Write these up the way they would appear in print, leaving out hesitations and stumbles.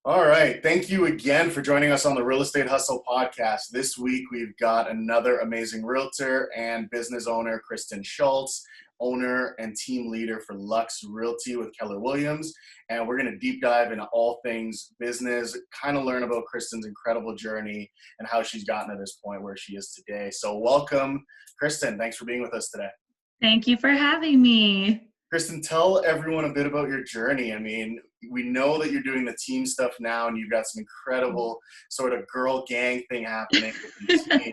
All right. Thank you again for joining us on the Real Estate Hustle podcast. This week, we've got another amazing realtor and business owner, Kristen Schulz, owner and team leader for Lux Realty with Keller Williams. And we're going to deep dive into all things business, kind of learn about Kristen's incredible journey and how she's gotten to this point where she is today. So welcome, Kristen. Thanks for being with us today. Thank you for having me. Kristen, tell everyone a bit about your journey. I mean, we know that you're doing the team stuff now and you've got some incredible sort of girl gang thing happening with your team.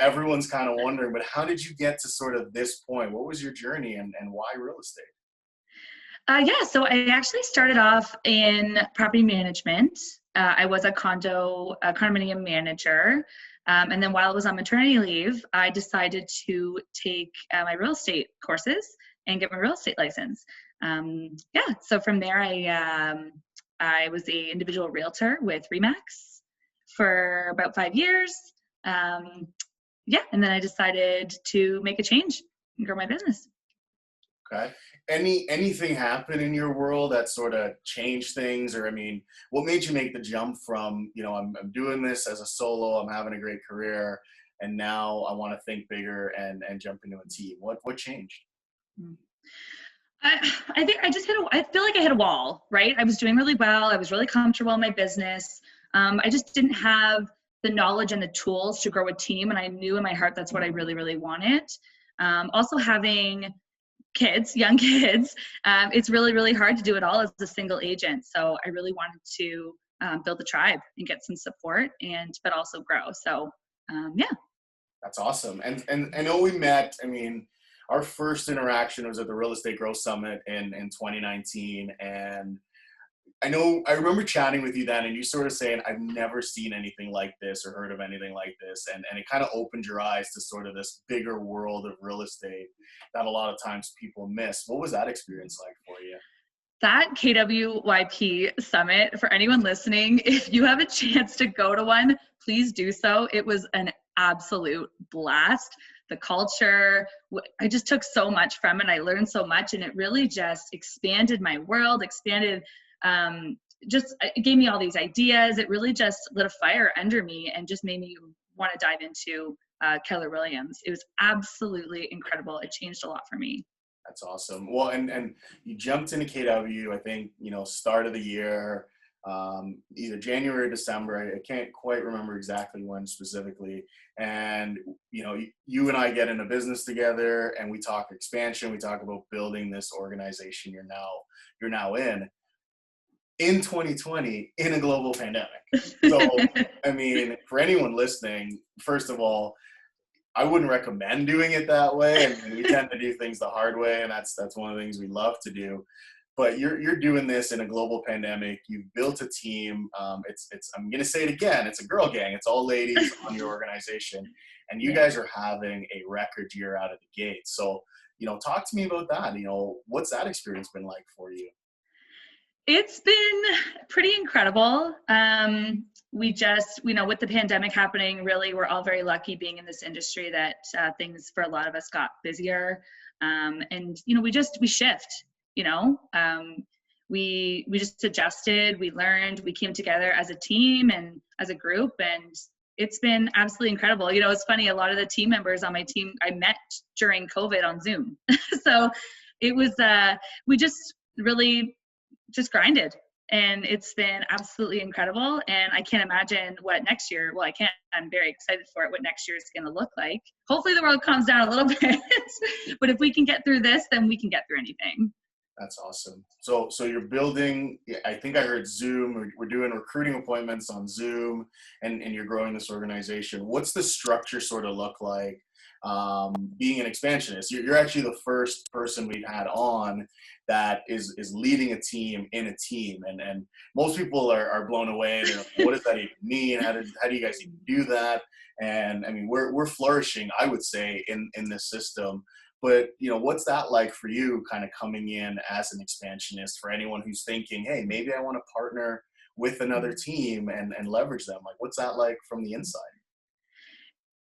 Everyone's kind of wondering, but how did you get to sort of this point? What was your journey and why real estate? So I actually started off in property management. I was a condominium manager. And then while I was on maternity leave, I decided to take my real estate courses and get my real estate license. So from there, I was the individual realtor with Remax for about 5 years. And then I decided to make a change and grow my business. Okay. Anything happen in your world that sort of changed things? Or, I mean, what made you make the jump from, I'm doing this as a solo, I'm having a great career, and now I want to think bigger and jump into a team? What changed? I think I feel like I hit a wall, right? I was doing really well. I was really comfortable in my business. I just didn't have the knowledge and the tools to grow a team. And I knew in my heart, that's what I really, really wanted. Also having kids, young kids, it's really, really hard to do it all as a single agent. So I really wanted to build a tribe and get some support but also grow. So, yeah. That's awesome. And I know we met, I mean, our first interaction was at the Real Estate Growth Summit in 2019. And I remember chatting with you then and you sort of saying, I've never seen anything like this or heard of anything like this. And it kind of opened your eyes to sort of this bigger world of real estate that a lot of times people miss. What was that experience like for you? That KWYP summit, for anyone listening, if you have a chance to go to one, please do so. It was an absolute blast. The culture, I just took so much from it. I learned so much, and it really just expanded my world, it gave me all these ideas. It really just lit a fire under me and just made me want to dive into Keller Williams. It was absolutely incredible. It changed a lot for me. That's awesome. Well, and you jumped into KW, I think, start of the year, either January or December. I can't quite remember exactly when specifically. And, you and I get into business together and we talk expansion. We talk about building this organization you're now in 2020 in a global pandemic. So, I mean, for anyone listening, first of all, I wouldn't recommend doing it that way. And we tend to do things the hard way. And that's one of the things we love to do. But you're doing this in a global pandemic. You've built a team. It's I'm going to say it again. It's a girl gang. It's all ladies on your organization. And you guys are having a record year out of the gate. So, talk to me about that. What's that experience been like for you? It's been pretty incredible. With the pandemic happening, really, we're all very lucky being in this industry that things for a lot of us got busier. We shift, we just adjusted, we learned, we came together as a team and as a group, and it's been absolutely incredible. It's funny, a lot of the team members on my team I met during COVID on Zoom. So it was, we just really just grinded, and it's been absolutely incredible. And I can't imagine what next year, I'm very excited for it, what next year is going to look like. Hopefully the world calms down a little bit, but if we can get through this, then we can get through anything. That's awesome. So you're building, I think I heard Zoom, we're doing recruiting appointments on Zoom, and you're growing this organization. What's the structure sort of look like? Being an expansionist, you're actually the first person we've had on that is leading a team in a team, and most people are blown away. They're like, what does that even mean? How do you guys even do that? And I mean, we're flourishing, I would say, in this system. But what's that like for you, kind of coming in as an expansionist, for anyone who's thinking, hey, maybe I want to partner with another team and leverage them? Like, what's that like from the inside?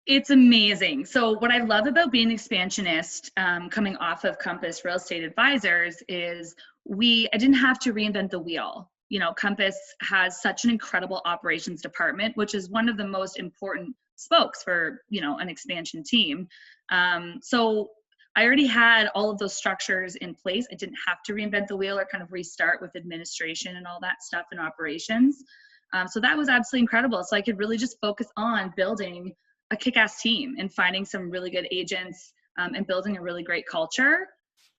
It's amazing. So what I love about being an expansionist, coming off of Compass Real Estate Advisors, is I didn't have to reinvent the wheel. Compass has such an incredible operations department, which is one of the most important spokes for, an expansion team. So I already had all of those structures in place. I didn't have to reinvent the wheel or kind of restart with administration and all that stuff and operations. So that was absolutely incredible. So I could really just focus on building a kick-ass team and finding some really good agents and building a really great culture.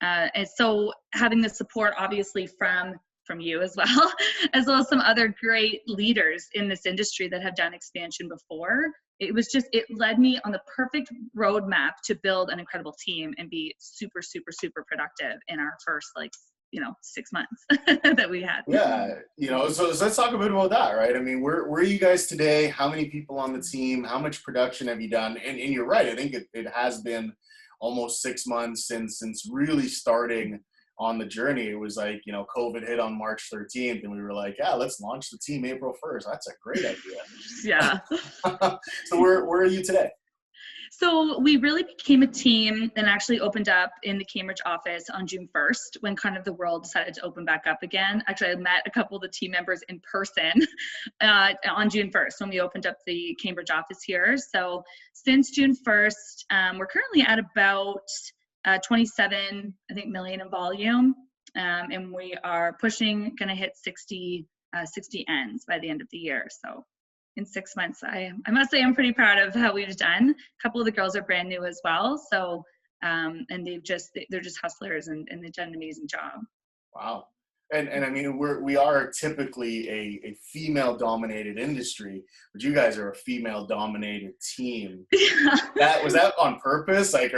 And so having the support, obviously, from you as well, as well as some other great leaders in this industry that have done expansion before. It led me on the perfect roadmap to build an incredible team and be super, super, super productive in our first 6 months that we had. Yeah. So let's talk a bit about that, right? I mean, where are you guys today? How many people on the team? How much production have you done? And you're right. I think it has been almost 6 months since really starting on the journey. It was like, COVID hit on March 13th and we were like, yeah, let's launch the team April 1st. That's a great idea. Yeah. So where are you today? So we really became a team and actually opened up in the Cambridge office on June 1st when kind of the world decided to open back up again. Actually, I met a couple of the team members in person on June 1st when we opened up the Cambridge office here. So since June 1st, we're currently at about 27, I think, million in volume. And we are going to hit 60 ends by the end of the year. So in 6 months, I must say I'm pretty proud of how we've done. A couple of the girls are brand new as well. So, and they're just hustlers and they've done an amazing job. Wow. And I mean, we are typically a female dominated industry, but you guys are a female dominated team. Yeah. Was that on purpose? Like,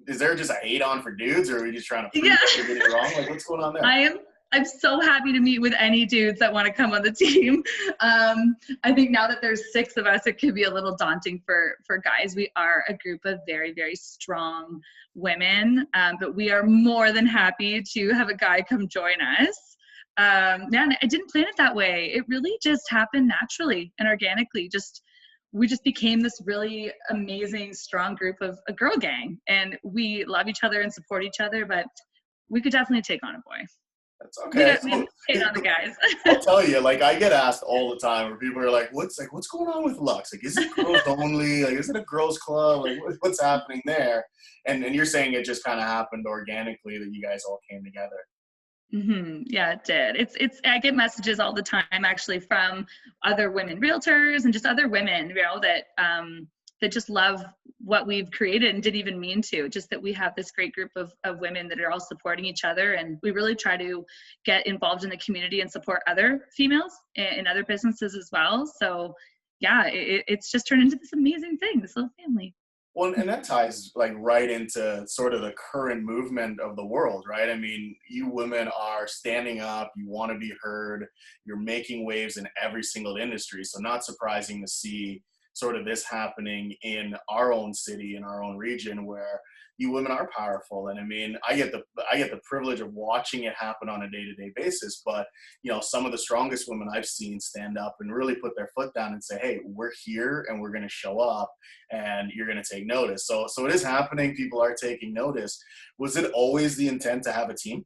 is there just a hate on for dudes, or are we just trying to prove that you're getting it wrong? Like, what's going on there? I'm so happy to meet with any dudes that want to come on the team. I think now that there's 6 of us, it could be a little daunting for guys. We are a group of very, very strong women, but we are more than happy to have a guy come join us. I didn't plan it that way. It really just happened naturally and organically. We just became this really amazing, strong group of a girl gang, and we love each other and support each other, but we could definitely take on a boy. That's okay. We hate on the guys. I'll tell you, like, I get asked all the time where people are like, what's going on with Lux? Like, is it girls only? Like, is it a girls club? Like, what's happening there? And you're saying it just kind of happened organically that you guys all came together. Mm-hmm. Yeah, it did. I get messages all the time actually from other women realtors and just other women, that just love what we've created and didn't even mean to, just that we have this great group of women that are all supporting each other. And we really try to get involved in the community and support other females in other businesses as well. So yeah, it's just turned into this amazing thing, this little family. Well, and that ties like right into sort of the current movement of the world, right? I mean, you women are standing up, you want to be heard, you're making waves in every single industry. So not surprising to see sort of this happening in our own city, in our own region, where you women are powerful. And I mean, I get the privilege of watching it happen on a day-to-day basis, but some of the strongest women I've seen stand up and really put their foot down and say, hey, we're here and we're going to show up and you're going to take notice. So it is happening. People are taking notice. Was it always the intent to have a team?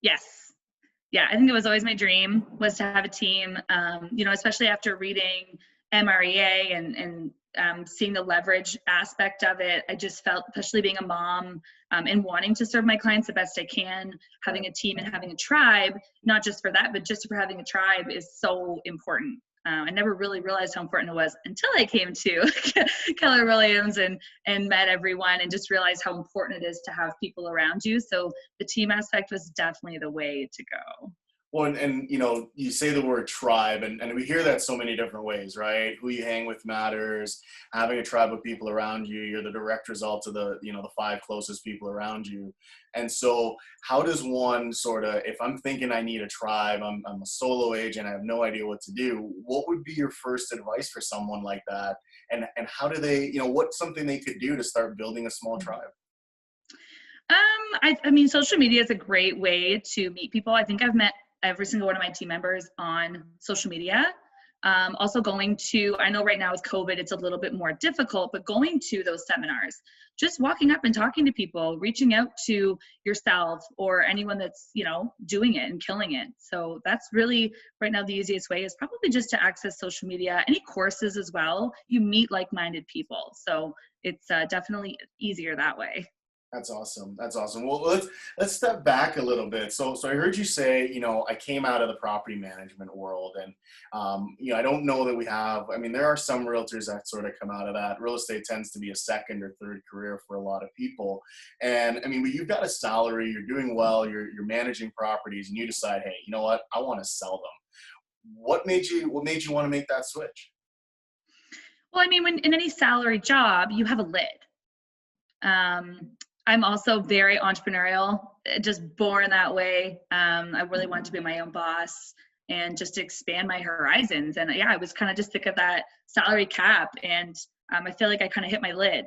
Yes. Yeah, I think it was always my dream was to have a team, especially after reading MREA and seeing the leverage aspect of it. I just felt, especially being a mom and wanting to serve my clients the best I can, having a team and having a tribe, not just for that, but just for having a tribe is so important. I never really realized how important it was until I came to Keller Williams and met everyone and just realized how important it is to have people around you. So the team aspect was definitely the way to go. Well, and you say the word tribe, and we hear that so many different ways, right? Who you hang with matters. Having a tribe of people around you, you're the direct result of the 5 closest people around you. And so how does one sort of, if I'm thinking I need a tribe, I'm a solo agent, I have no idea what to do, what would be your first advice for someone like that? And how do they, what's something they could do to start building a small tribe? I mean, social media is a great way to meet people. I think I've met every single one of my team members on social media. Also going to, I know right now with COVID, it's a little bit more difficult, but going to those seminars, just walking up and talking to people, reaching out to yourself or anyone that's, doing it and killing it. So that's really right now the easiest way is probably just to access social media, any courses as well. You meet like-minded people. So it's definitely easier that way. That's awesome. That's awesome. Well, let's step back a little bit. So I heard you say, I came out of the property management world, and I don't know that we have. I mean, there are some realtors that sort of come out of that. Real estate tends to be a second or third career for a lot of people. And I mean, but you've got a salary, you're doing well, you're managing properties, and you decide, hey, you know what? I want to sell them. What made you want to make that switch? Well, I mean, when in any salary job, you have a lid. I'm also very entrepreneurial, just born that way. I really wanted to be my own boss and just to expand my horizons. And yeah, I was kind of just sick of that salary cap, and I feel like I kind of hit my lid.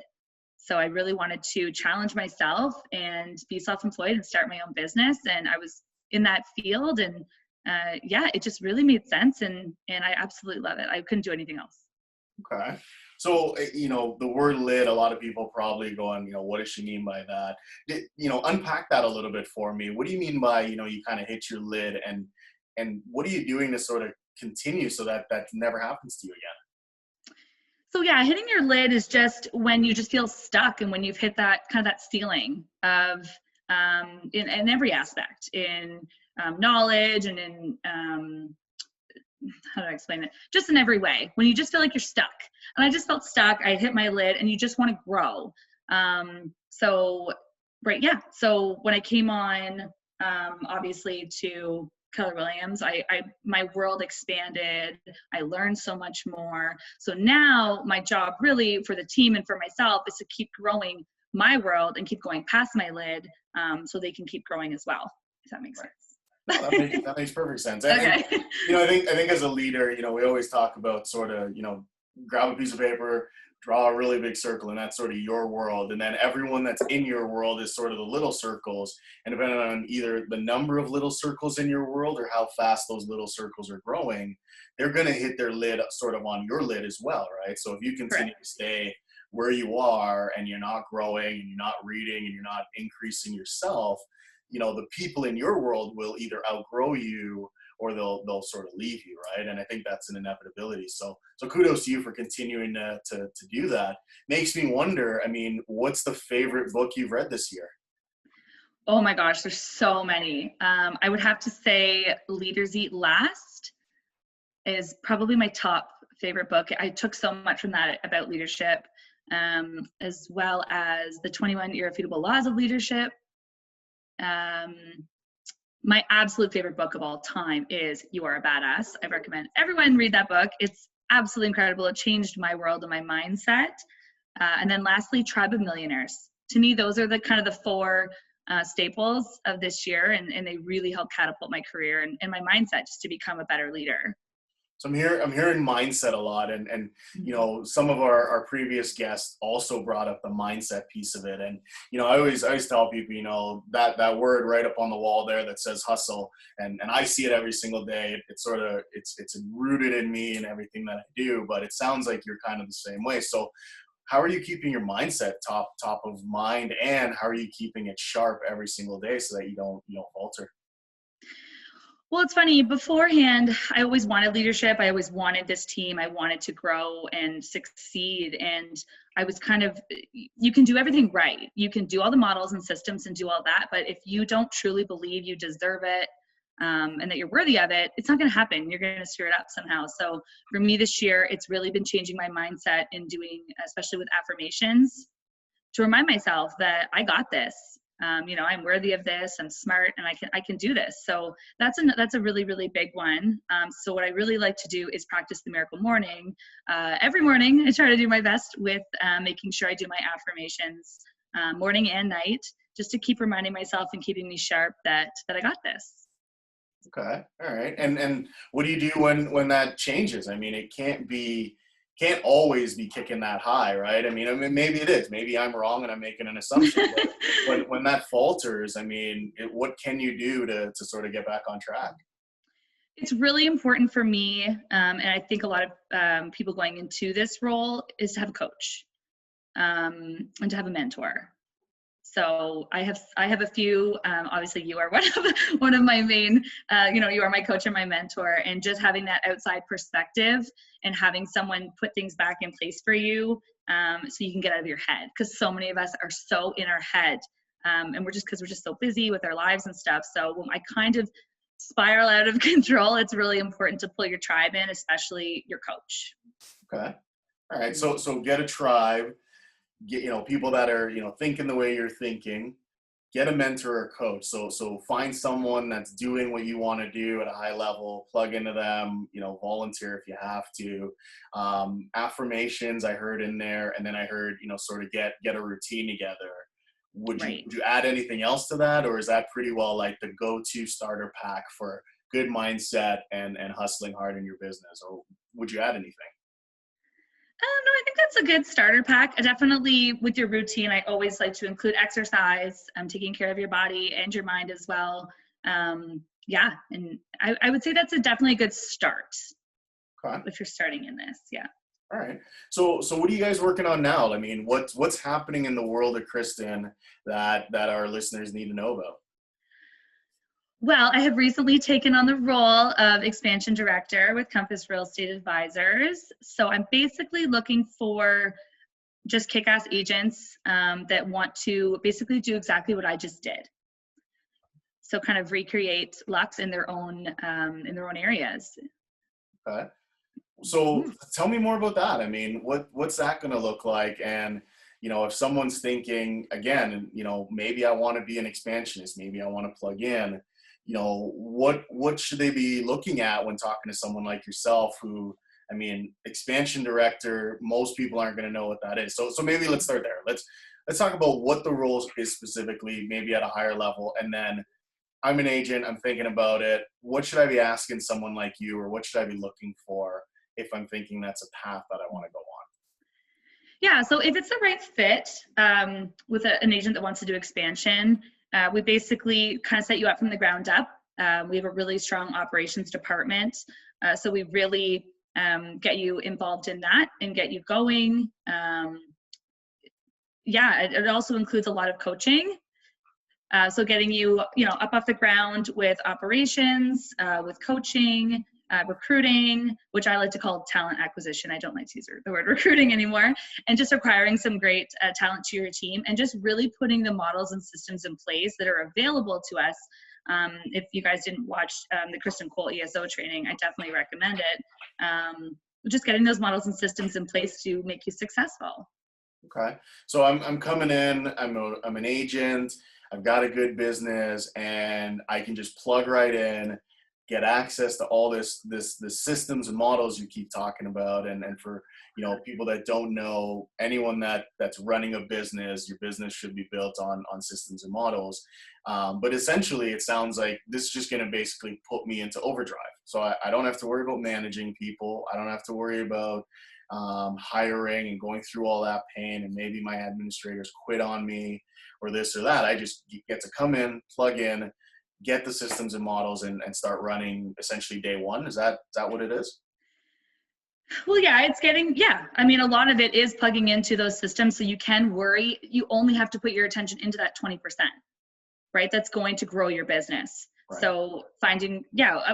So I really wanted to challenge myself and be self-employed and start my own business. And I was in that field, and yeah, it just really made sense. And I absolutely love it. I couldn't do anything else. Okay. So, the word lid, a lot of people probably going, what does she mean by that? Unpack that a little bit for me. What do you mean by, you kind of hit your lid, and what are you doing to sort of continue so that never happens to you again? So yeah, hitting your lid is just when you just feel stuck and when you've hit that kind of that ceiling of, in every aspect, in knowledge and in, how do I explain it? Just in every way, when you just feel like you're stuck. And I just felt stuck. I hit my lid, and you just want to grow. Right. Yeah. So when I came on, obviously to Keller Williams, my world expanded. I learned so much more. So now my job really for the team and for myself is to keep growing my world and keep going past my lid, so they can keep growing as well. If that makes sense. No, that makes perfect sense. Okay. And, I think as a leader, we always talk about sort of, grab a piece of paper, draw a really big circle, and that's sort of your world. And then everyone that's in your world is sort of the little circles. And depending on either the number of little circles in your world or how fast those little circles are growing, they're going to hit their lid sort of on your lid as well, right? So if you continue to stay where you are and you're not growing and you're not reading and you're not increasing yourself, the people in your world will either outgrow you or they'll sort of leave you, right? And I think that's an inevitability. So kudos to you for continuing to do that. Makes me wonder, I mean, what's the favorite book you've read this year? Oh my gosh, there's so many. I would have to say Leaders Eat Last is probably my top favorite book. I took so much from that about leadership, as well as the 21 Irrefutable Laws of Leadership. My absolute favorite book of all time is You Are a Badass. I recommend everyone read that book. It's absolutely incredible. It changed my world and my mindset. And then lastly, Tribe of Millionaires. To me, those are the kind of the four staples of this year, and they really helped catapult my career and my mindset just to become a better leader. So I'm hearing mindset a lot, and some of our previous guests also brought up the mindset piece of it. And I always tell people, that word right up on the wall there that says hustle, and I see it every single day. It's sort of it's rooted in me and everything that I do. But it sounds like you're kind of the same way. So how are you keeping your mindset top of mind, and how are you keeping it sharp every single day so that you don't falter? Well, it's funny. Beforehand, I always wanted leadership. I always wanted this team. I wanted to grow and succeed. And I was you can do everything right. You can do all the models and systems and do all that. But if you don't truly believe you deserve it, and that you're worthy of it, it's not going to happen. You're going to screw it up somehow. So for me this year, it's really been changing my mindset and doing, especially with affirmations, to remind myself that I got this. I'm worthy of this. I'm smart, and I can do this. So that's a really, really big one. So what I really like to do is practice the Miracle Morning. Every morning, I try to do my best with making sure I do my affirmations morning and night, just to keep reminding myself and keeping me sharp that I got this. Okay. All right. And what do you do when that changes? I mean, it can't always be kicking that high, right? I mean, maybe it is. Maybe I'm wrong and I'm making an assumption. But when that falters, I mean, what can you do to sort of get back on track? It's really important for me, and I think a lot of people going into this role is to have a coach, and to have a mentor. So I have a few. Obviously, you are one of my main. You are my coach and my mentor, and just having that outside perspective and having someone put things back in place for you, so you can get out of your head. Because so many of us are so in our head, and we're just so busy with our lives and stuff. So when I kind of spiral out of control, it's really important to pull your tribe in, especially your coach. Okay. All right. So get a tribe, get, people that are, thinking the way you're thinking, get a mentor or coach. So find someone that's doing what you want to do at a high level, plug into them, volunteer if you have to. Affirmations I heard in there. And then I heard, sort of get a routine together. Would you add anything else to that? Or is that pretty well like the go-to starter pack for good mindset and hustling hard in your business? Or would you add anything? No, I think that's a good starter pack. Definitely with your routine, I always like to include exercise, taking care of your body and your mind as well. Yeah, and I would say that's definitely a good start. Okay. If you're starting in this, yeah. All right. So what are you guys working on now? I mean, what's happening in the world of Kristen that our listeners need to know about? Well, I have recently taken on the role of expansion director with Compass Real Estate Advisors. So I'm basically looking for just kick-ass agents that want to basically do exactly what I just did. So kind of recreate Lux in their own areas. Okay. So tell me more about that. I mean, what's that going to look like? And, if someone's thinking, again, maybe I want to be an expansionist, maybe I want to plug in, what should they be looking at when talking to someone like yourself who, I mean, expansion director, most people aren't going to know what that is. So maybe let's start there. Let's talk about what the role is specifically, maybe at a higher level. And then I'm an agent, I'm thinking about it. What should I be asking someone like you, or what should I be looking for if I'm thinking that's a path that I want to go on? Yeah, so if it's the right fit with an agent that wants to do expansion, we basically kind of set you up from the ground up. We have a really strong operations department. So we really get you involved in that and get you going. It also includes a lot of coaching. So getting you, up off the ground with operations, with coaching, recruiting, which I like to call talent acquisition. I don't like to use the word recruiting anymore. And just acquiring some great talent to your team and just really putting the models and systems in place that are available to us. If you guys didn't watch the Kristen Schulz ESO training, I definitely recommend it. Just getting those models and systems in place to make you successful. Okay. So I'm coming in, I'm an agent, I've got a good business, and I can just plug right in, get access to all the systems and models you keep talking about. And for, people that don't know, anyone that's running a business, your business should be built on systems and models. But essentially it sounds like this is just going to basically put me into overdrive. So I don't have to worry about managing people. I don't have to worry about hiring and going through all that pain, and maybe my administrators quit on me or this or that. I just get to come in, plug in, get the systems and models, and start running essentially day one. Is that what it is? Well, yeah, I mean, a lot of it is plugging into those systems. So you can worry, you only have to put your attention into that 20%, right? That's going to grow your business. Right. So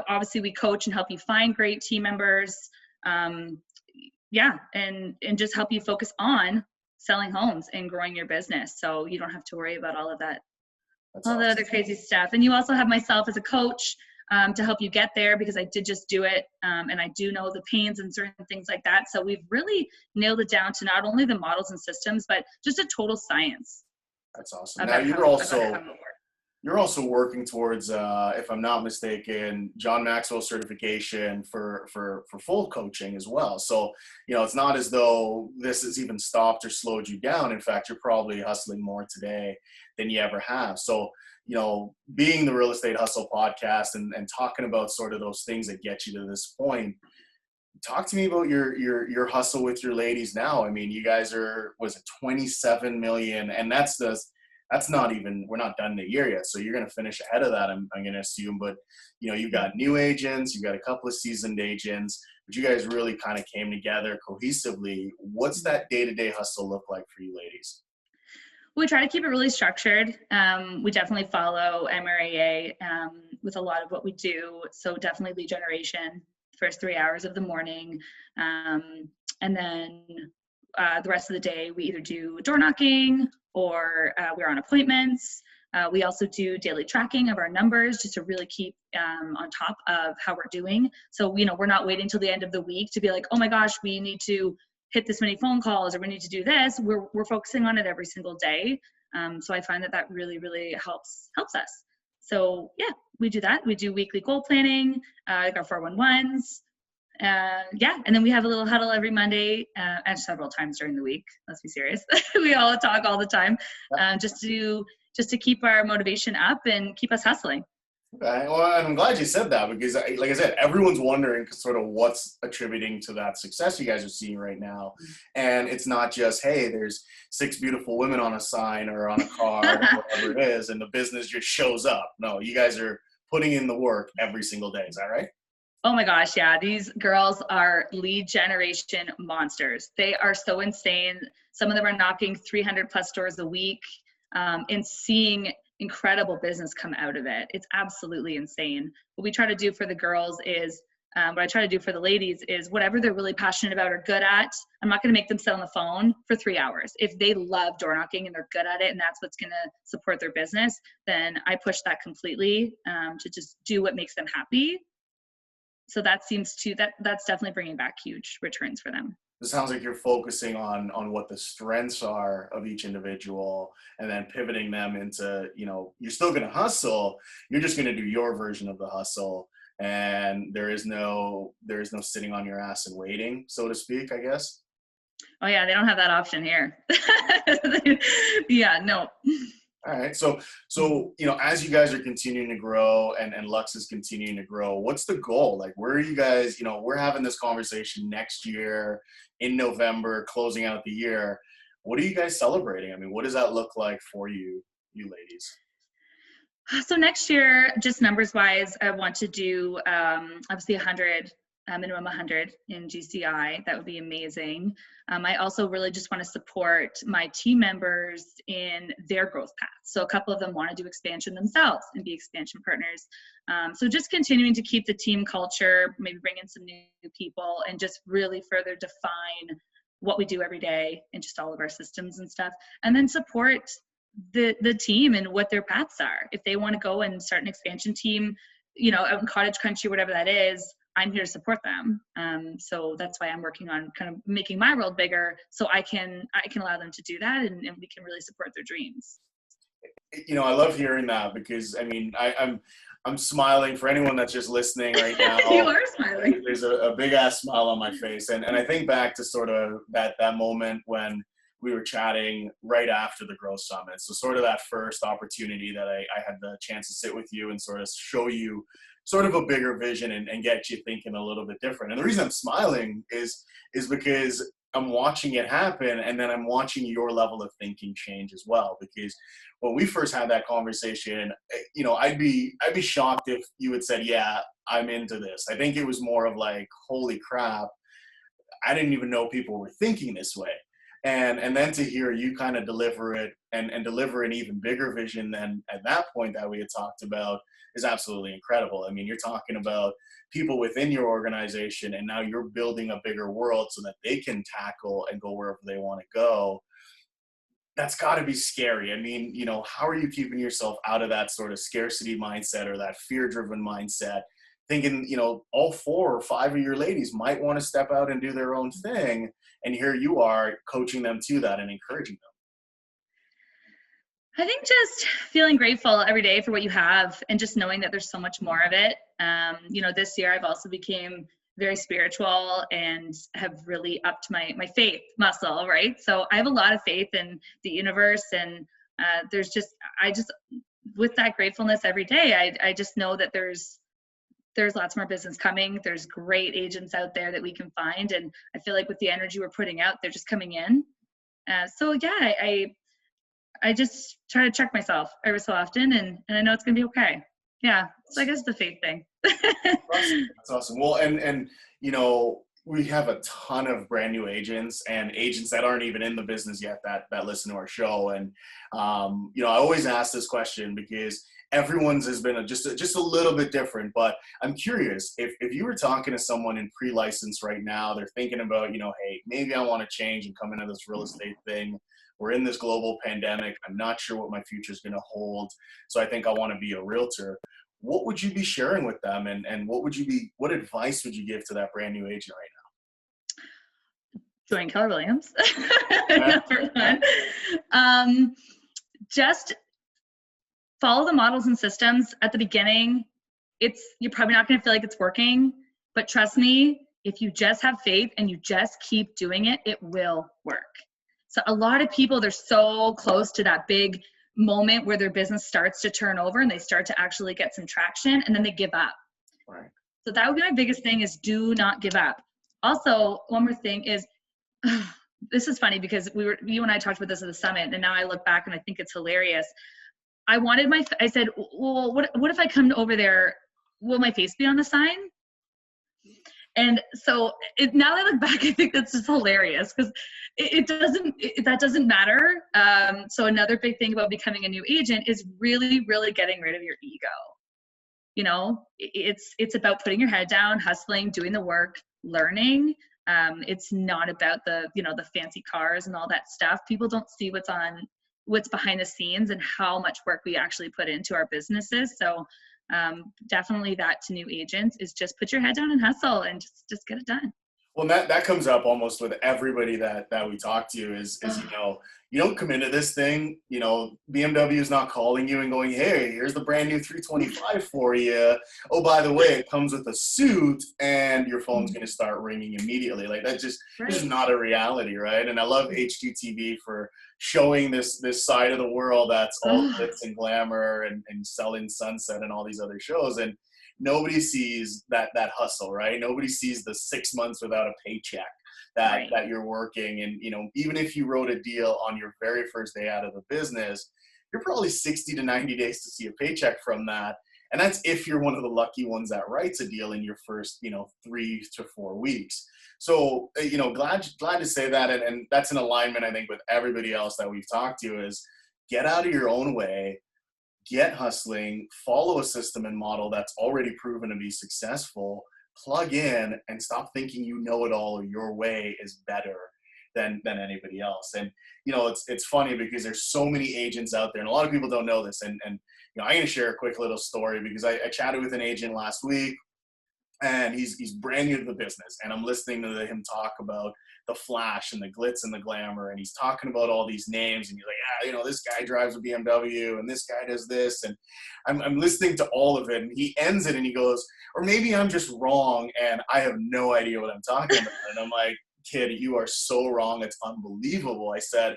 obviously we coach and help you find great team members. And just help you focus on selling homes and growing your business. So you don't have to worry about all of that, all the other crazy stuff. And you also have myself as a coach to help you get there, because I did just do it. And I do know the pains and certain things like that. So we've really nailed it down to not only the models and systems, but just a total science. That's awesome. Now you're also working towards, if I'm not mistaken, John Maxwell certification for full coaching as well. So, it's not as though this has even stopped or slowed you down. In fact, you're probably hustling more today than you ever have. So, being the Real Estate Hustle podcast and talking about sort of those things that get you to this point, talk to me about your hustle with your ladies now. I mean, you guys are, was it 27 million? And that's that's not even, we're not done in the year yet. So you're going to finish ahead of that, I'm going to assume. But, you've got new agents, you've got a couple of seasoned agents, but you guys really kind of came together cohesively. What's that day-to-day hustle look like for you ladies? We try to keep it really structured. We definitely follow MRAA with a lot of what we do. So definitely lead generation, first 3 hours of the morning. And then the rest of the day, we either do door knocking or we're on appointments. We also do daily tracking of our numbers just to really keep on top of how we're doing. So, we're not waiting till the end of the week to be like, oh my gosh, we need to hit this many phone calls or we need to do this. We're focusing on it every single day. So I find that really, really helps us. So yeah, we do that. We do weekly goal planning, like our 411s. And then we have a little huddle every Monday and several times during the week. Let's be serious. We all talk all the time, just to keep our motivation up and keep us hustling. Okay. Well, I'm glad you said that because, like I said, everyone's wondering sort of what's attributing to that success you guys are seeing right now. And it's not just, hey, there's 6 beautiful women on a sign or on a card or whatever it is, and the business just shows up. No, you guys are putting in the work every single day. Is that right? Oh my gosh, yeah. These girls are lead generation monsters. They are so insane. Some of them are knocking 300 plus doors a week and seeing incredible business come out of it. It's absolutely insane. What we try to do for the girls is, what I try to do for the ladies is whatever they're really passionate about or good at, I'm not going to make them sit on the phone for 3 hours. If they love door knocking and they're good at it and that's what's going to support their business, then I push that completely to just do what makes them happy. So that's definitely bringing back huge returns for them. It sounds like you're focusing on what the strengths are of each individual and then pivoting them into, you're still going to hustle. You're just going to do your version of the hustle. And there is no sitting on your ass and waiting, so to speak, I guess. Oh yeah. They don't have that option here. Yeah, no. All right. So, as you guys are continuing to grow and Lux is continuing to grow, what's the goal? Like, where are you guys, we're having this conversation next year in November, closing out the year. What are you guys celebrating? I mean, what does that look like for you ladies? So next year, just numbers wise, I want to do obviously 100, minimum 100 in GCI. That would be amazing. I also really just want to support my team members in their growth path. So a couple of them want to do expansion themselves and be expansion partners. So just continuing to keep the team culture, maybe bring in some new people and just really further define what we do every day and just all of our systems and stuff. And then support the team and what their paths are. If they want to go and start an expansion team, out in cottage country, whatever that is, I'm here to support them. So that's why I'm working on kind of making my world bigger so I can allow them to do that and we can really support their dreams. I love hearing that because, I mean, I'm smiling for anyone that's just listening right now. You are smiling. There's a big ass smile on my face. And I think back to sort of that moment when we were chatting right after the Growth Summit. So sort of that first opportunity that I had the chance to sit with you and sort of show you sort of a bigger vision and get you thinking a little bit different. And the reason I'm smiling is because I'm watching it happen, and then I'm watching your level of thinking change as well. Because when we first had that conversation, I'd be shocked if you had said, yeah, I'm into this. I think it was more of like, holy crap, I didn't even know people were thinking this way. And then to hear you kind of deliver it and deliver an even bigger vision than at that point that we had talked about is absolutely incredible. I mean, you're talking about people within your organization, and now you're building a bigger world so that they can tackle and go wherever they want to go. That's got to be scary. I mean, how are you keeping yourself out of that sort of scarcity mindset or that fear-driven mindset, thinking, all 4 or 5 of your ladies might want to step out and do their own thing, and here you are coaching them to that and encouraging them? I think just feeling grateful every day for what you have and just knowing that there's so much more of it. This year I've also became very spiritual and have really upped my faith muscle, right? So I have a lot of faith in the universe, and with that gratefulness every day, I just know that there's lots more business coming. There's great agents out there that we can find. And I feel like with the energy we're putting out, they're just coming in. So yeah, I just try to check myself every so often, and I know it's going to be okay. Yeah. So I guess the faith thing. Awesome. That's awesome. Well, and we have a ton of brand new agents and agents that aren't even in the business yet that listen to our show. And I always ask this question because everyone's has been just a little bit different. But I'm curious, if you were talking to someone in pre-license right now, they're thinking about, hey, maybe I want to change and come into this real estate thing. We're in this global pandemic. I'm not sure what my future is going to hold. So I think I want to be a realtor. What would you be sharing with them, and what advice would you give to that brand new agent right Join Keller Williams. now? Number one. Just follow the models and systems at the beginning. You're probably not going to feel like it's working, but trust me, if you just have faith and you just keep doing it, it will work. So a lot of people, they're so close to that big moment where their business starts to turn over and they start to actually get some traction, and then they give up. Right. So that would be my biggest thing, is do not give up. Also, one more thing is, this is funny because you and I talked about this at the summit, and now I look back and I think it's hilarious. I said, well, what if I come over there, will my face be on the sign? And so now that I look back, I think that's just hilarious because that doesn't matter. So another big thing about becoming a new agent is really, really getting rid of your ego. It's about putting your head down, hustling, doing the work, learning. It's not about the fancy cars and all that stuff. People don't see what's behind the scenes and how much work we actually put into our businesses. So definitely that to new agents is just put your head down and hustle and just get it done. Well, that comes up almost with everybody that we talk to is you don't come into this thing, BMW is not calling you and going, hey, here's the brand new 325 for you. Oh, by the way, it comes with a suit, and your phone's going to start ringing immediately. Like that's just not a reality, right? And I love HGTV for showing this side of the world that's all glitz and glamour and Selling Sunset and all these other shows. And nobody sees that hustle, right? Nobody sees the 6 months without a paycheck that you're working. And, even if you wrote a deal on your very first day out of the business, you're probably 60 to 90 days to see a paycheck from that. And that's if you're one of the lucky ones that writes a deal in your first, 3 to 4 weeks. So, glad to say that. And that's in alignment, I think, with everybody else that we've talked to is get out of your own way, get hustling, follow a system and model that's already proven to be successful, plug in, and stop thinking you know it all or your way is better than anybody else. And, it's funny because there's so many agents out there, and a lot of people don't know this. And I'm going to share a quick little story because I chatted with an agent last week, and he's brand new to the business, and I'm listening to him talk about the flash and the glitz and the glamour, and he's talking about all these names, and he's like, this guy drives a BMW and this guy does this, and I'm listening to all of it, and he ends it and he goes, or maybe I'm just wrong and I have no idea what I'm talking about. And I'm like, kid, you are so wrong, it's unbelievable. I said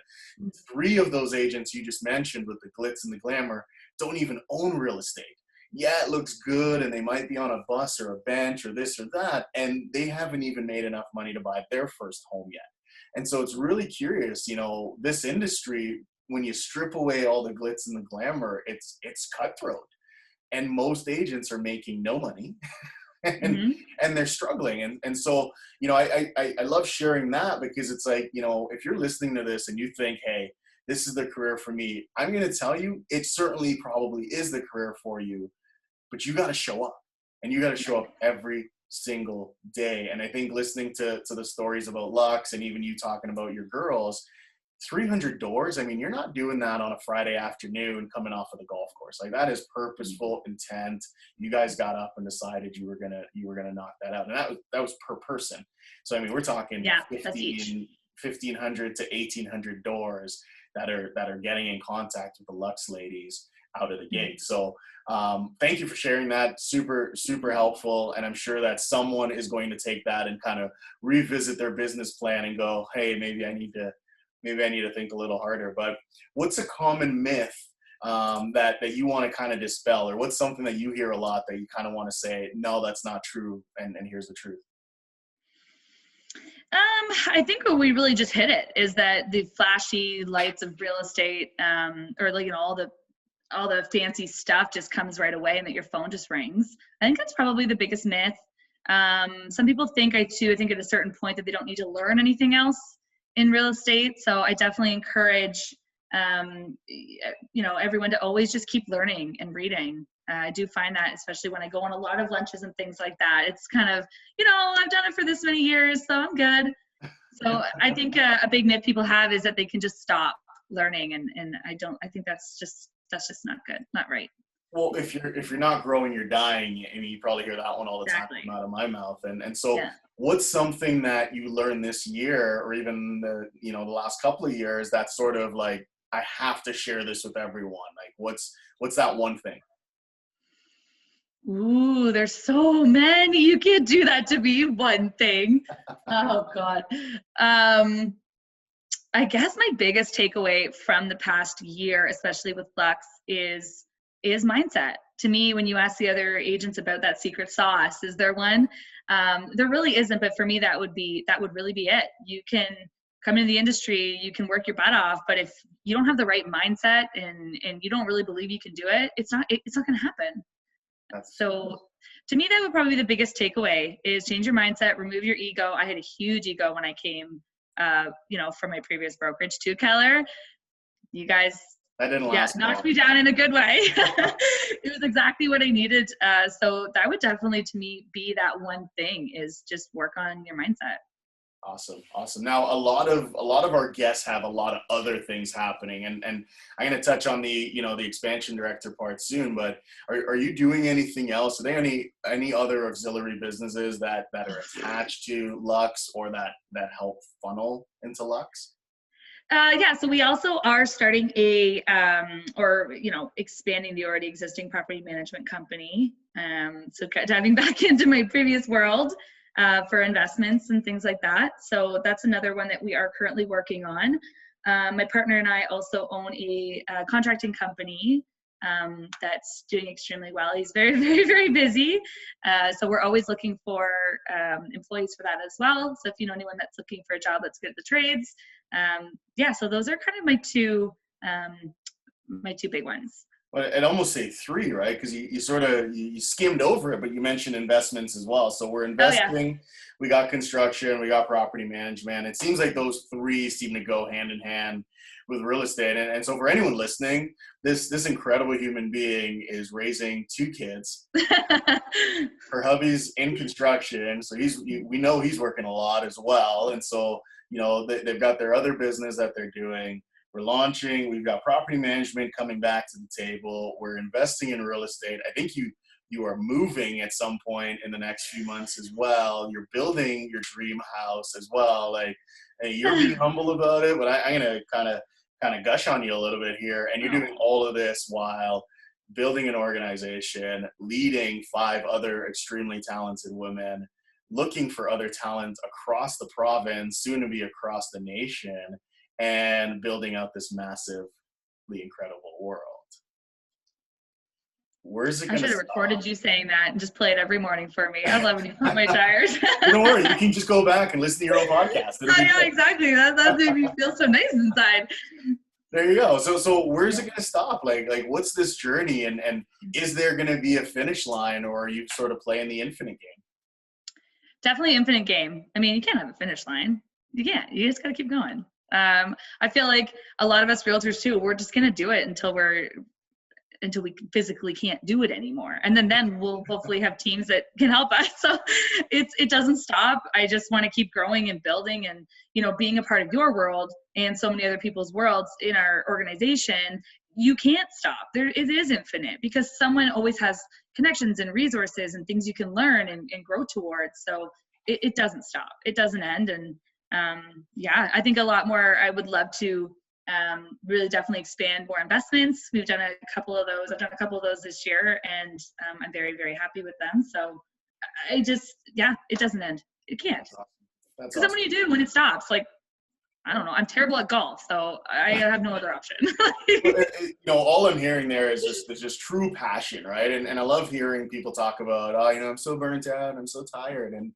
3 of those agents you just mentioned with the glitz and the glamour don't even own real estate. Yeah, it looks good, and they might be on a bus or a bench or this or that, and they haven't even made enough money to buy their first home yet. And so it's really curious, this industry, when you strip away all the glitz and the glamour, it's cutthroat, and most agents are making no money and they're struggling. And so, I love sharing that because it's like, if you're listening to this and you think, hey, this is the career for me, I'm going to tell you, it certainly probably is the career for you, but you got to show up, and you got to show up every single day. And I think listening to the stories about Lux and even you talking about your girls, 300 doors, I mean, you're not doing that on a Friday afternoon coming off of the golf course. Like that is purposeful intent. You guys got up and decided you were gonna knock that out. And that was per person. So I mean, we're talking 1,500 to 1,800 doors that are getting in contact with the Lux ladies out of the gate. So thank you for sharing that. Super, super helpful. And I'm sure that someone is going to take that and kind of revisit their business plan and go, hey, maybe I need to think a little harder. But what's a common myth that you want to kind of dispel, or what's something that you hear a lot that you kind of want to say, no, that's not true, and here's the truth? I think we really just hit it, is that the flashy lights of real estate, or like, all the fancy stuff just comes right away and that your phone just rings. I think that's probably the biggest myth. Some people think I think at a certain point that they don't need to learn anything else in real estate. So I definitely encourage, everyone to always just keep learning and reading. I do find that, especially when I go on a lot of lunches and things like that, it's kind of, I've done it for this many years, so I'm good. So I think a big myth people have is that they can just stop learning. And I think that's just not good, not right. Well, if you're not growing, you're dying. I mean, you probably hear that one all the Exactly. time out of my mouth. And so, Yeah. what's something that you learned this year, or even the last couple of years, that's sort of like, I have to share this with everyone? Like, what's that one thing? Ooh, there's so many. You can't do that to me. One thing. Oh God. I guess my biggest takeaway from the past year, especially with Lux, is mindset. To me, when you ask the other agents about that secret sauce, is there one? There really isn't, but for me, that would really be it. You can come into the industry, you can work your butt off, but if you don't have the right mindset and you don't really believe you can do it, it's not going to happen. So to me, that would probably be the biggest takeaway, is change your mindset, remove your ego. I had a huge ego when I came, from my previous brokerage to Keller. You guys, That didn't last knocked long. me down in a good way. It was exactly what I needed. So that would definitely, to me, be that one thing, is just work on your mindset. Awesome. Now, a lot of our guests have a lot of other things happening, and I'm going to touch on the expansion director part soon. But are you doing anything else? Are there any other auxiliary businesses that are attached to Lux, or that help funnel into Lux? So we also are starting expanding the already existing property management company. So diving back into my previous world, for investments and things like that. So that's another one that we are currently working on. My partner and I also own a contracting company that's doing extremely well. He's very, very, very busy. So we're always looking for employees for that as well. So if you know anyone that's looking for a job that's good at the trades, so those are kind of my two big ones. Well, I'd almost say three, right? Because you sort of you skimmed over it, but you mentioned investments as well. So we're investing, Oh, yeah. We got construction, we got property management. It seems like those three seem to go hand in hand with real estate. And so for anyone listening, this incredible human being is raising 2 kids. Her hubby's in construction, so we know he's working a lot as well. And so, they've got their other business that they're doing. We're launching. We've got property management coming back to the table. We're investing in real estate. I think you are moving at some point in the next few months as well. You're building your dream house as well. Like, hey, you're being humble about it, but I'm gonna kind of gush on you a little bit here. And you're doing all of this while building an organization, leading 5 other extremely talented women, looking for other talent across the province, soon to be across the nation, and building out this massively incredible world. Where's it going to stop? I should have recorded you saying that and just play it every morning for me. I love when you pump my tires. Don't worry, you can just go back and listen to your own podcast. Yeah, exactly. That made me feel so nice inside. There you go. So where's it going to stop? Like what's this journey, and is there going to be a finish line, or are you sort of playing the infinite game? Definitely infinite game. I mean, you can't have a finish line. You can't. You just got to keep going. I feel like a lot of us realtors too, we're just going to do it until we physically can't do it anymore. And then we'll hopefully have teams that can help us. So it doesn't stop. I just want to keep growing and building, and, being a part of your world and so many other people's worlds in our organization. You can't stop. It is infinite, because someone always has connections and resources and things you can learn and grow towards. So it doesn't stop. It doesn't end. And I think a lot more. I would love to really definitely expand more investments. We've done a couple of those. I've done a couple of those this year, and I'm very, very happy with them. So it doesn't end. It can't. That's Because then what do you do when it stops? Like, I don't know. I'm terrible at golf, so I have no other option. All I'm hearing there is just true passion, right? And I love hearing people talk about, oh, I'm so burnt out, I'm so tired. And,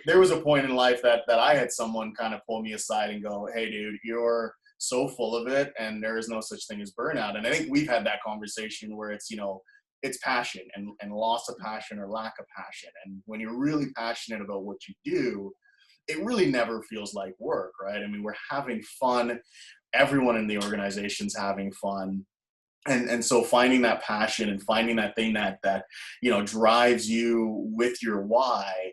there was a point in life that I had someone kind of pull me aside and go, hey, dude, you're so full of it and there is no such thing as burnout. And I think we've had that conversation where it's, it's passion and loss of passion or lack of passion. And when you're really passionate about what you do, it really never feels like work, right? I mean, we're having fun. Everyone in the organization's having fun. And so finding that passion and finding that thing that drives you with your why,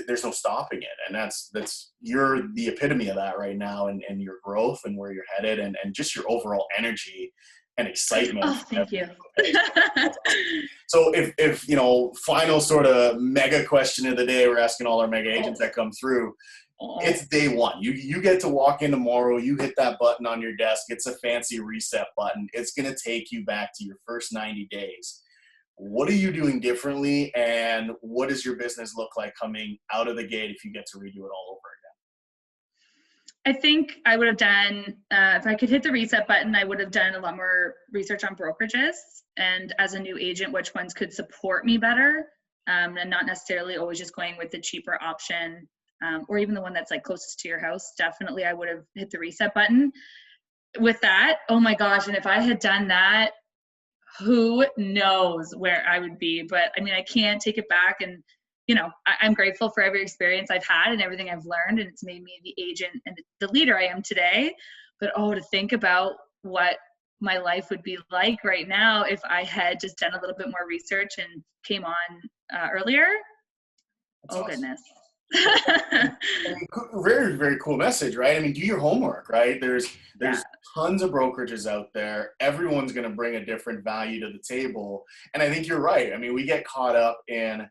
there's no stopping it. And that's you're the epitome of that right now, and your growth and where you're headed and just your overall energy and excitement. Oh, thank you. So if final sort of mega question of the day, we're asking all our mega agents that come through, it's day one. You get to walk in tomorrow, you hit that button on your desk, it's a fancy reset button. It's going to take you back to your first 90 days. What are you doing differently, and what does your business look like coming out of the gate if you get to redo it all over again? I think I would have done, if I could hit the reset button, I would have done a lot more research on brokerages and as a new agent, which ones could support me better, and not necessarily always just going with the cheaper option, or even the one that's like closest to your house. Definitely I would have hit the reset button with that. Oh my gosh. And if I had done that, who knows where I would be. But I mean, I can't take it back. And I'm grateful for every experience I've had and everything I've learned, and it's made me the agent and the leader I am today. But to think about what my life would be like right now if I had just done a little bit more research and came on earlier. That's awesome. Goodness. Very, very cool message, right? I mean, do your homework, right? There's tons of brokerages out there. Everyone's going to bring a different value to the table. And I think you're right. I mean, we get caught up in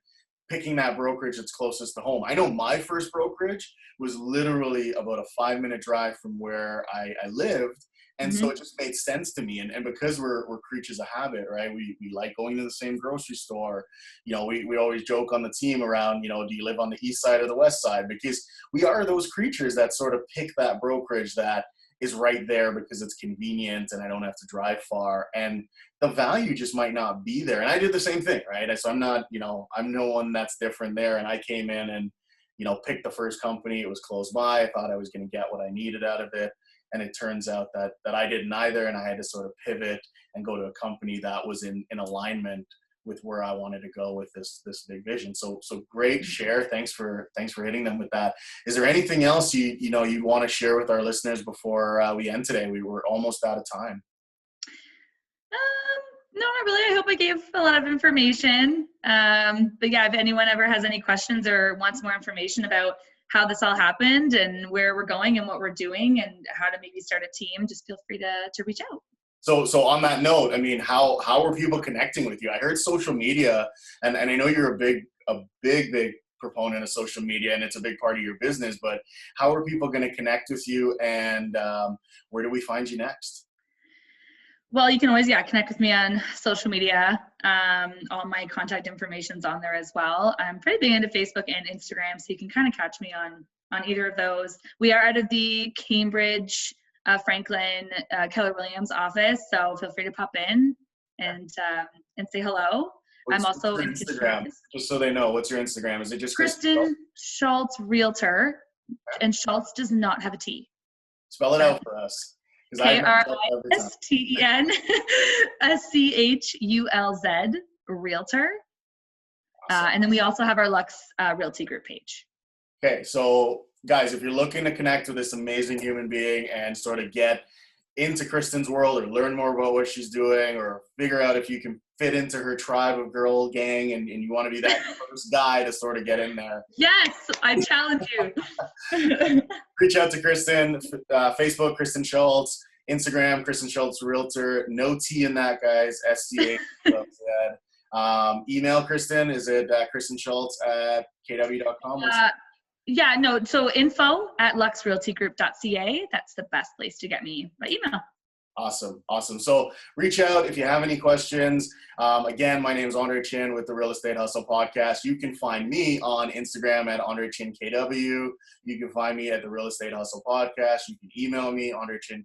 picking that brokerage that's closest to home. I know my first brokerage was literally about a 5-minute drive from where I lived. And so it just made sense to me. And because we're creatures of habit, right? We like going to the same grocery store. We always joke on the team around, do you live on the east side or the west side? Because we are those creatures that sort of pick that brokerage that is right there because it's convenient and I don't have to drive far. And the value just might not be there. And I did the same thing, right? So I'm not, I'm no one that's different there. And I came in and, picked the first company. It was close by. I thought I was going to get what I needed out of it. And it turns out that I didn't either. And I had to sort of pivot and go to a company that was in alignment with where I wanted to go with this big vision. So great share. Thanks for hitting them with that. Is there anything else you want to share with our listeners before we end today? We were almost out of time. No, not really. I hope I gave a lot of information. But yeah, if anyone ever has any questions or wants more information about how this all happened and where we're going and what we're doing and how to maybe start a team, just feel free to reach out. So on that note, I mean, how are people connecting with you? I heard social media, and I know you're a big proponent of social media, and it's a big part of your business, but how are people going to connect with you, and where do we find you next? Well, you can always, connect with me on social media. All my contact information's on there as well. I'm pretty big into Facebook and Instagram, so you can kind of catch me on either of those. We are out of the Cambridge, Franklin, Keller Williams office, so feel free to pop in and say hello. I'm also in Instagram, just so they know. What's your Instagram? Is it just Kristen Schulz Realtor? Okay. And Schulz does not have a T. Spell it out for us. KRISTEN SCHULZ Realtor. Awesome. And then we also have our Lux Realty Group page. Okay, so guys, if you're looking to connect with this amazing human being and sort of get into Kristen's world or learn more about what she's doing or figure out if you can fit into her tribe of girl gang and you want to be that first guy to sort of get in there. Yes, I challenge you. Reach out to Kristen, Facebook, Kristen Schulz, Instagram, Kristen Schulz Realtor. No T in that, guys. SCA. Email Kristen, is it Kristen Schulz at kw.com? So info@luxrealtygroup.ca. That's the best place to get me by email. Awesome. Awesome. So reach out if you have any questions. Again, my name is Andre Chin with the Real Estate Hustle Podcast. You can find me on Instagram at Andre Chin KW. You can find me at the Real Estate Hustle Podcast. You can email me, or andrechin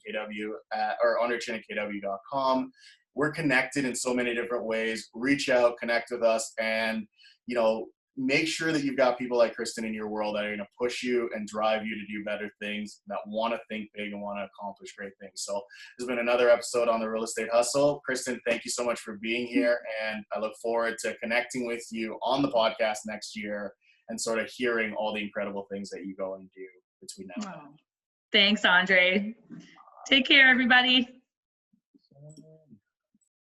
at kw.com. We're connected in so many different ways. Reach out, connect with us, and, make sure that you've got people like Kristen in your world that are going to push you and drive you to do better things, that want to think big and want to accomplish great things. So this has been another episode on the Real Estate Hustle. Kristen, thank you so much for being here. And I look forward to connecting with you on the podcast next year and sort of hearing all the incredible things that you go and do between now and then. Thanks, Andre. Take care, everybody.